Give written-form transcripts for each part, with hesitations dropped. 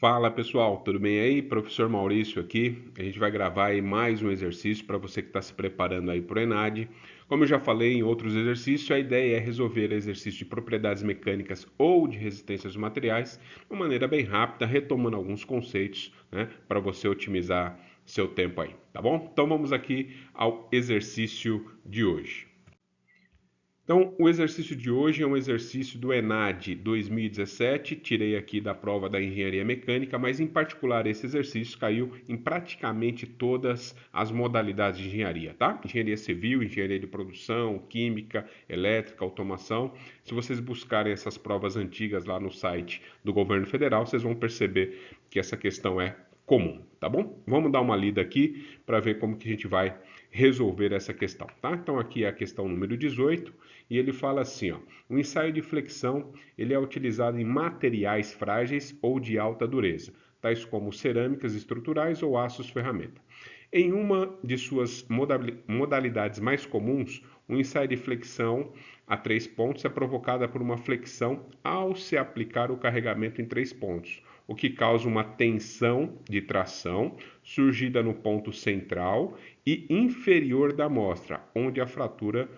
Fala pessoal, tudo bem aí? Professor Maurício aqui. A gente vai gravar aí mais um exercício para você que está se preparando aí para o ENAD. Como eu já falei em outros exercícios, a ideia é resolver exercícios de propriedades mecânicas ou de resistências dos materiais de uma maneira bem rápida, retomando alguns conceitos, né, para você otimizar seu tempo aí, tá bom? Então vamos aqui ao exercício de hoje. Então, o exercício de hoje é um exercício do ENAD 2017, tirei aqui da prova da Engenharia Mecânica, mas em particular esse exercício caiu em praticamente todas as modalidades de engenharia, tá? Engenharia civil, engenharia de produção, química, elétrica, automação. Se vocês buscarem essas provas antigas lá no site do governo federal, vocês vão perceber que essa questão é comum, tá bom? Vamos dar uma lida aqui para ver como que a gente vai resolver essa questão, tá? Então aqui é a questão número 18 e ele fala assim, ó, o ensaio de flexão ele é utilizado em materiais frágeis ou de alta dureza, tais como cerâmicas estruturais ou aços ferramenta. Em uma de suas modalidades mais comuns, o ensaio de flexão a 3 pontos é provocada por uma flexão ao se aplicar o carregamento em 3 pontos, o que causa uma tensão de tração surgida no ponto central e inferior da amostra, onde a fratura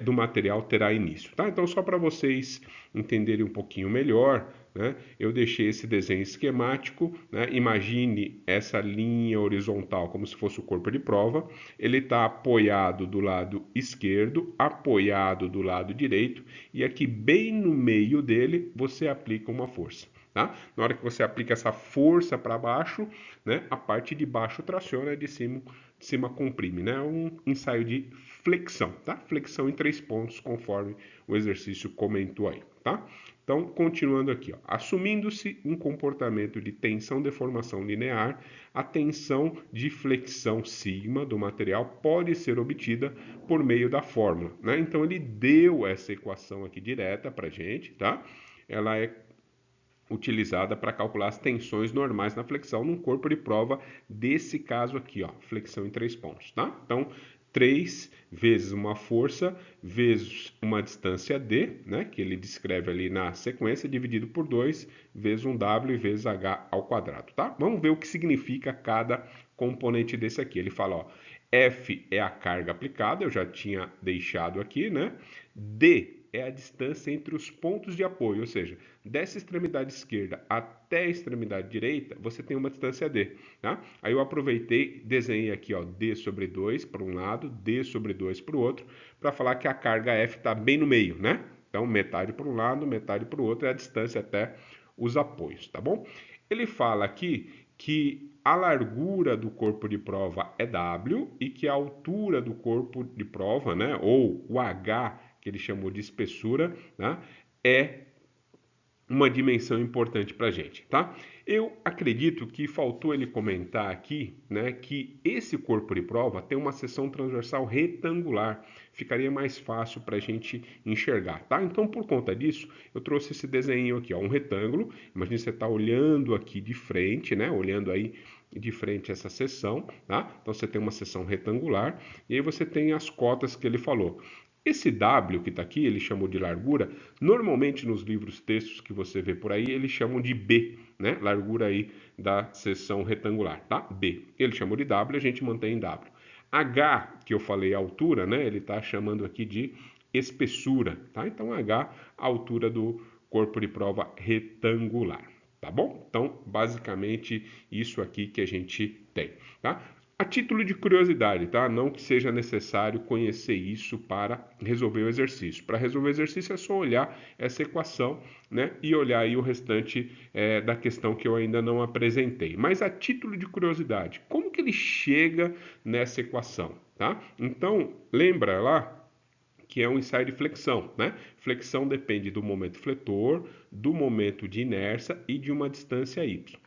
do material terá início. Tá? Então, só para vocês entenderem um pouquinho melhor, né, eu deixei esse desenho esquemático. Né, imagine essa linha horizontal como se fosse o corpo de prova. Ele está apoiado do lado esquerdo, apoiado do lado direito, e aqui bem no meio dele você aplica uma força. Tá? Na hora que você aplica essa força para baixo, né, a parte de baixo traciona, de cima comprime. Né? Um ensaio de flexão. Tá? Flexão em 3 pontos, conforme o exercício comentou aí. Tá? Então, continuando aqui, assumindo-se um comportamento de tensão-deformação linear, a tensão de flexão sigma do material pode ser obtida por meio da fórmula. Né? Então, ele deu essa equação aqui direta para a gente, tá? Ela é utilizada para calcular as tensões normais na flexão num corpo de prova desse caso aqui, ó, flexão em 3 pontos, tá? Então, 3 vezes uma força vezes uma distância D, né, que ele descreve ali na sequência, dividido por 2 vezes um W vezes H ao quadrado, tá? Vamos ver o que significa cada componente desse aqui. Ele fala, ó, F é a carga aplicada, eu já tinha deixado aqui, né? D é a distância entre os pontos de apoio, ou seja, dessa extremidade esquerda até a extremidade direita, você tem uma distância D, tá? Aí eu aproveitei, desenhei aqui, ó, D sobre 2 para um lado, D sobre 2 para o outro, para falar que a carga F está bem no meio, né? Então, metade para um lado, metade para o outro, é a distância até os apoios, tá bom? Ele fala aqui que a largura do corpo de prova é W e que a altura do corpo de prova, né, ou o H, que ele chamou de espessura, né, é uma dimensão importante para a gente, tá? Eu acredito que faltou ele comentar aqui, né, que esse corpo de prova tem uma seção transversal retangular, ficaria mais fácil para a gente enxergar, tá? Então, por conta disso, eu trouxe esse desenho aqui, ó, um retângulo. Imagina você está olhando aqui de frente, né, olhando aí de frente essa seção, tá? Então você tem uma seção retangular e aí você tem as cotas que ele falou. Esse W que está aqui, ele chamou de largura. Normalmente nos livros textos que você vê por aí, eles chamam de B, né? Largura aí da seção retangular, tá? B. Ele chamou de W, a gente mantém em W. H, que eu falei altura, né? Ele está chamando aqui de espessura, tá? Então H, a altura do corpo de prova retangular, tá bom? Então, basicamente, isso aqui que a gente tem, tá? A título de curiosidade, tá? Não que seja necessário conhecer isso para resolver o exercício. Para resolver o exercício é só olhar essa equação, né? E olhar aí o restante da questão que eu ainda não apresentei. Mas a título de curiosidade, como que ele chega nessa equação, tá? Então, lembra lá que é um ensaio de flexão, né? Flexão depende do momento fletor, do momento de inércia e de uma distância y.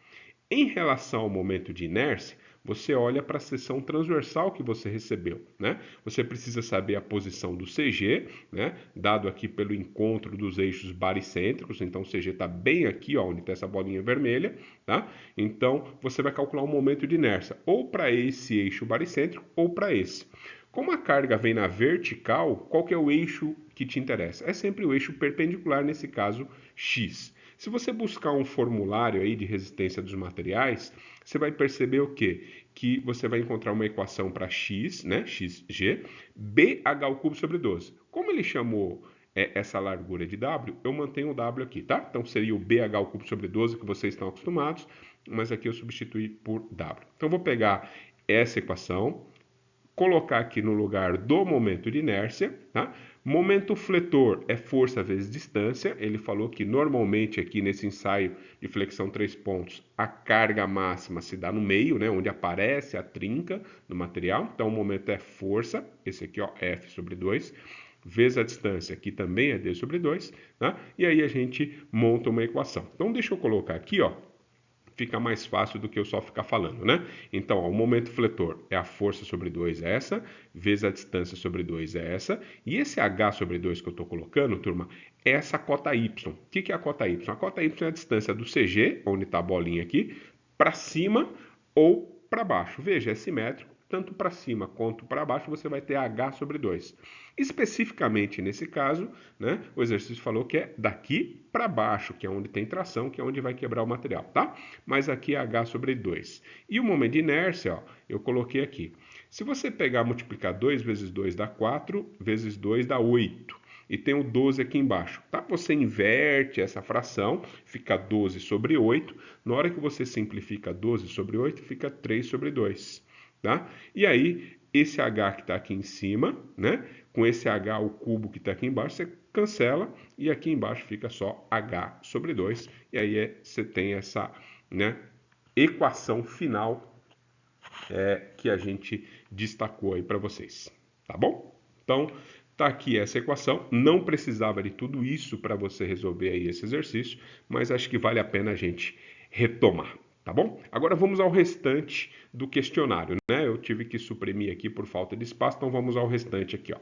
Em relação ao momento de inércia, você olha para a seção transversal que você recebeu, né? Você precisa saber a posição do CG, né? Dado aqui pelo encontro dos eixos baricêntricos, então o CG está bem aqui, ó, onde está essa bolinha vermelha, tá? Então você vai calcular o momento de inércia, ou para esse eixo baricêntrico ou para esse. Como a carga vem na vertical, qual que é o eixo que te interessa? É sempre o eixo perpendicular, nesse caso, x. Se você buscar um formulário aí de resistência dos materiais, você vai perceber o quê? Que você vai encontrar uma equação para x, né, xg, bh ao cubo sobre 12. Como ele chamou essa largura de W, eu mantenho o W aqui, tá? Então seria o BH ao cubo sobre 12 que vocês estão acostumados, mas aqui eu substituí por W. Então vou pegar essa equação, colocar aqui no lugar do momento de inércia, tá? Momento fletor é força vezes distância. Ele falou que normalmente aqui nesse ensaio de flexão 3 pontos, a carga máxima se dá no meio, né, onde aparece a trinca do material. Então o momento é força, esse aqui ó, F sobre 2, vezes a distância, que também é D sobre 2, tá? E aí a gente monta uma equação. Então deixa eu colocar aqui, ó, fica mais fácil do que eu só ficar falando, né? Então, ó, o momento fletor é a força sobre 2 é essa, vezes a distância sobre 2 é essa, e esse H sobre 2 que eu estou colocando, turma, é essa cota Y. O que é a cota Y? A cota Y é a distância do CG, onde está a bolinha aqui, para cima ou para baixo. Veja, é simétrico. Tanto para cima quanto para baixo, você vai ter H sobre 2. Especificamente nesse caso, né, o exercício falou que é daqui para baixo, que é onde tem tração, que é onde vai quebrar o material, tá? Mas aqui é H sobre 2. E o momento de inércia, ó, eu coloquei aqui. Se você pegar multiplicar 2 vezes 2 dá 4, vezes 2 dá 8. E tem o 12 aqui embaixo, tá? Você inverte essa fração, fica 12 sobre 8. Na hora que você simplifica 12 sobre 8, fica 3 sobre 2. Tá? E aí, esse H que está aqui em cima, né? Com esse H, o cubo que está aqui embaixo, você cancela e aqui embaixo fica só H sobre 2. E aí você tem essa, né, equação final que a gente destacou aí para vocês. Tá bom? Então, tá aqui essa equação. Não precisava de tudo isso para você resolver aí esse exercício, mas acho que vale a pena a gente retomar. Tá bom? Agora vamos ao restante do questionário, né? Eu tive que suprimir aqui por falta de espaço, então vamos ao restante aqui, ó.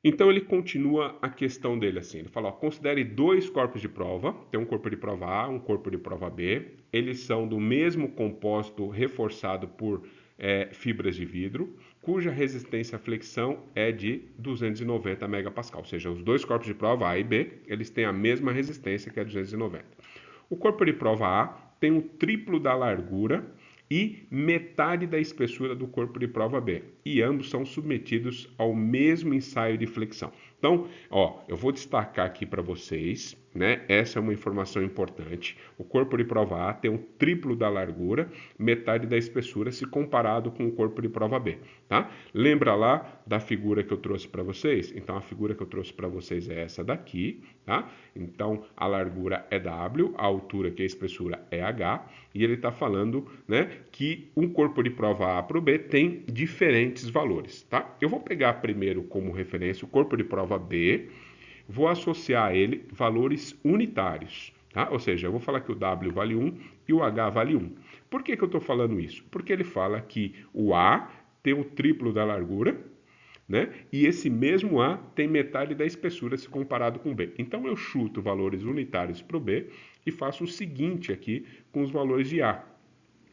Então ele continua a questão dele assim, ele fala, ó, considere dois corpos de prova, tem um corpo de prova A, um corpo de prova B, eles são do mesmo compósito reforçado por fibras de vidro, cuja resistência à flexão é de 290 megapascal, ou seja, os dois corpos de prova A e B, eles têm a mesma resistência que é 290. O corpo de prova A tem o triplo da largura e metade da espessura do corpo de prova B, e ambos são submetidos ao mesmo ensaio de flexão. Então, ó, eu vou destacar aqui para vocês, né? Essa é uma informação importante. O corpo de prova A tem o triplo da largura, metade da espessura, se comparado com o corpo de prova B, tá? Lembra lá da figura que eu trouxe para vocês? Então, a figura que eu trouxe para vocês é essa daqui, tá? Então, a largura é W, a altura, que é a espessura, é H, e ele está falando, né, que um corpo de prova A para o B tem diferentes valores, tá? Eu vou pegar primeiro como referência o corpo de prova B, vou associar a ele valores unitários, tá? Ou seja, eu vou falar que o W vale 1 e o H vale 1. Por que eu estou falando isso? Porque ele fala que o A tem o triplo da largura, né? E esse mesmo A tem metade da espessura se comparado com B. Então eu chuto valores unitários para o B e faço o seguinte aqui com os valores de A.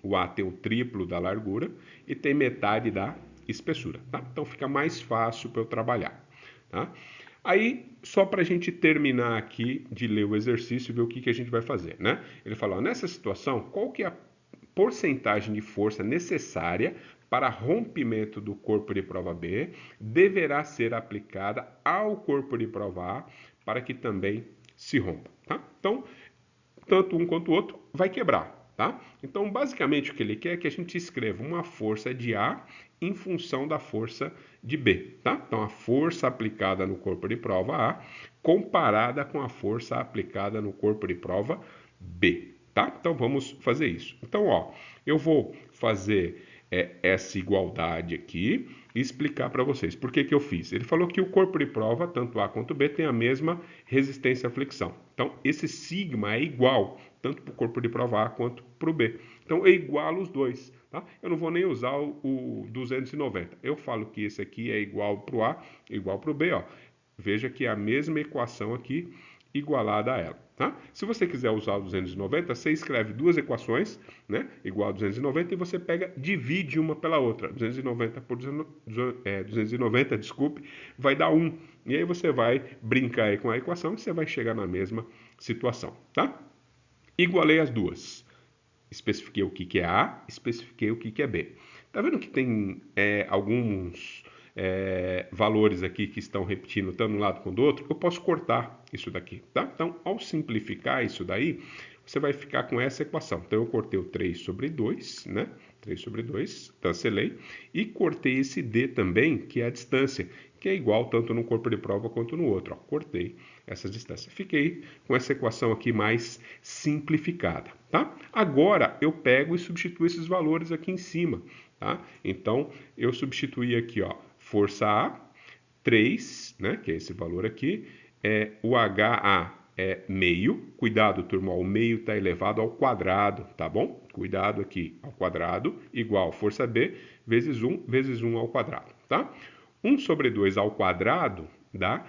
O A tem o triplo da largura e tem metade da espessura, tá? Então fica mais fácil para eu trabalhar, tá? Aí, só para a gente terminar aqui de ler o exercício e ver o que a gente vai fazer, né? Ele falou, nessa situação, qual que é a porcentagem de força necessária para rompimento do corpo de prova B deverá ser aplicada ao corpo de prova A para que também se rompa, tá? Então, tanto um quanto o outro vai quebrar, tá? Então, basicamente, o que ele quer é que a gente escreva uma força de A em função da força de B, tá? Então, a força aplicada no corpo de prova A comparada com a força aplicada no corpo de prova B, tá? Então, vamos fazer isso. Então, ó, eu vou fazer essa igualdade aqui e explicar para vocês por que eu fiz. Ele falou que o corpo de prova, tanto A quanto B, tem a mesma resistência à flexão. Então, esse sigma é igual, tanto para o corpo de prova A quanto para o B. Então, eu igualo os dois, tá? Eu não vou nem usar o 290. Eu falo que esse aqui é igual para o A, igual para o B, ó. Veja que é a mesma equação aqui, igualada a ela, tá? Se você quiser usar o 290, você escreve duas equações, né, igual a 290, e você pega, divide uma pela outra. 290 por 290, desculpe, vai dar 1. E aí você vai brincar aí com a equação e você vai chegar na mesma situação, tá? Igualei as duas. Especifiquei o que é A, especifiquei o que é B. Tá vendo que tem alguns valores aqui que estão repetindo tanto um lado quanto do outro? Eu posso cortar isso daqui, tá? Então, ao simplificar isso daí, você vai ficar com essa equação. Então, eu cortei o 3 sobre 2, né? 3 sobre 2, cancelei. E cortei esse D também, que é a distância, que é igual tanto no corpo de prova quanto no outro. Ó, cortei essa distância. Fiquei com essa equação aqui mais simplificada, tá? Agora, eu pego e substituo esses valores aqui em cima, tá? Então, eu substituí aqui, ó, força A, 3, né, que é esse valor aqui, o HA é meio, cuidado turma, ó, o meio está elevado ao quadrado, tá bom? Cuidado aqui, ao quadrado, igual força B, vezes 1 ao quadrado, tá? 1 sobre 2 ao quadrado dá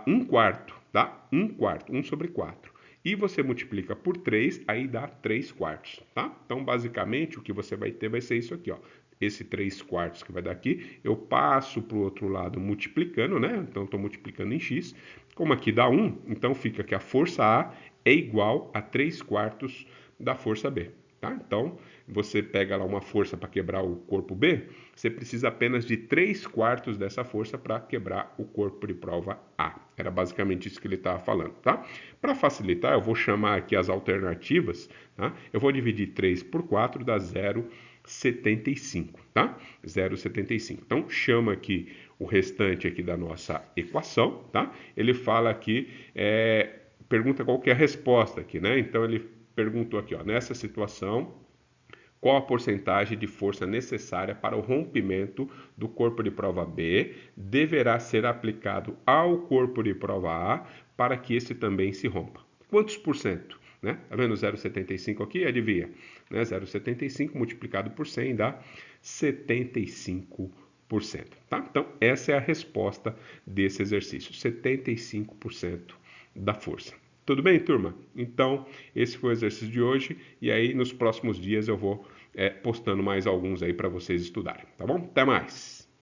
1 quarto, tá? 1 quarto, 1 sobre 4. E você multiplica por 3, aí dá 3 quartos, tá? Então, basicamente, o que você vai ter vai ser isso aqui, ó. Esse 3 quartos que vai dar aqui, eu passo para o outro lado multiplicando, né? Então, estou multiplicando em x. Como aqui dá 1, então fica que a força A é igual a 3 quartos da força B, tá? Então, você pega lá uma força para quebrar o corpo B, você precisa apenas de 3 quartos dessa força para quebrar o corpo de prova A. Era basicamente isso que ele estava falando, tá? Para facilitar, eu vou chamar aqui as alternativas, tá? Eu vou dividir 3 por 4, dá 0,75, tá? 0,75. Então, chama aqui o restante aqui da nossa equação, tá? Ele fala aqui, pergunta qual que é a resposta aqui, né? Então, ele perguntou aqui, ó, nessa situação, qual a porcentagem de força necessária para o rompimento do corpo de prova B deverá ser aplicado ao corpo de prova A para que esse também se rompa? Quantos por cento? Né? Tá vendo 0,75 aqui? Adivinha. Né? 0,75 multiplicado por 100 dá 75%. Tá? Então, essa é a resposta desse exercício, 75% da força. Tudo bem, turma? Então, esse foi o exercício de hoje e aí nos próximos dias eu vou postando mais alguns aí para vocês estudarem, tá bom? Até mais!